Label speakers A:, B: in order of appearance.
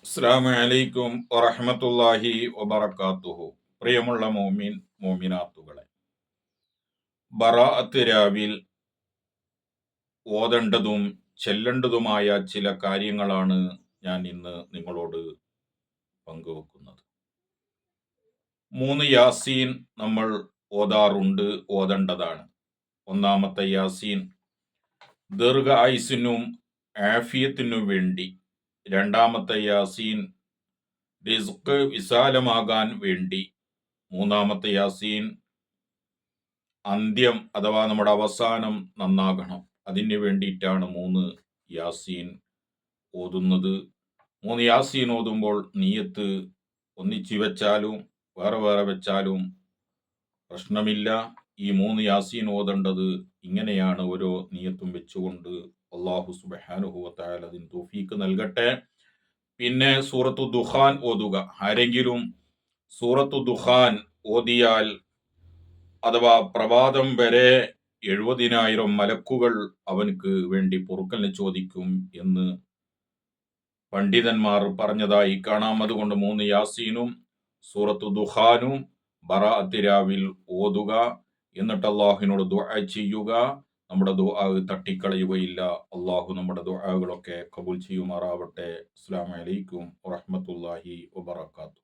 A: അസ്സലാമു അലൈക്കും വറഹ്മത്തുള്ളാഹി വബറകാതുഹു. പ്രിയമുള്ള മോമിനാത്തുകളെ, ബറാഅത്ത് രാവിൽ ഓതേണ്ടതും ചെല്ലേണ്ടതുമായ ചില കാര്യങ്ങളാണ് ഞാൻ ഇന്ന് നിങ്ങളോട് പങ്കുവെക്കുന്നത്. 3 യാസീൻ നമ്മൾ ഓതാറുണ്ട്, ഓതേണ്ടതാണ്. ഒന്നാമത്തെ യാസീൻ ദീർഘ ആയുസ്സിനും ആഫിയത്തിനും വേണ്ടി. രണ്ടാമത്തെ യാസീൻ റിസ്ക് വിശാലമാകാൻ വേണ്ടി. മൂന്നാമത്തെ യാസീൻ അന്ത്യം അഥവാ നമ്മുടെ അവസാനം നന്നാകണം, അതിന് വേണ്ടിയിട്ടാണ് 3 യാസീൻ ഓതുന്നത്. 3 യാസീൻ ഓതുമ്പോൾ നീയത്ത് ഒന്നിച്ചു വെച്ചാലും വേറെ വേറെ വെച്ചാലും പ്രശ്നമില്ല. ഈ 3 യാസീൻ ഓതേണ്ടത് ഇങ്ങനെയാണ്, ഓരോ നീയത്തും വെച്ചുകൊണ്ട്. അല്ലാഹു സുബ്ഹാനഹു വ തആല അതിന് തൗഫീക്ക് നൽകട്ടെ. പിന്നെ സൂറത്തു ദുഖാൻ ഓതുക. ആരെങ്കിലും സൂറത്തു ദുഖാൻ ഓതിയാൽ അഥവാ പ്രഭാതം വരെ 70,000 മലക്കുകൾ അവനക്ക് വേണ്ടി പൊറുക്കലിനെ ചോദിക്കും എന്ന് പണ്ഡിതന്മാർ പറഞ്ഞതായി കാണാം. അതുകൊണ്ട് 3 യാസീനും സൂറത്തു ദുഖാനും ബറാഅത്ത് രാവിൽ ഓതുക. എന്നിട്ട് അള്ളാഹുവിനോട് ദുആ ചെയ്യുക. നമ്മുടെ ദുആ തട്ടിക്കളയുകയില്ല. അള്ളാഹു നമ്മുടെ ദുആകളൊക്കെ കബൂൽ ചെയ്യുമാറാവട്ടെ. അസ്സലാമു അലൈക്കും വറഹ്മത്തുള്ളാഹി വബറകാതുഹു.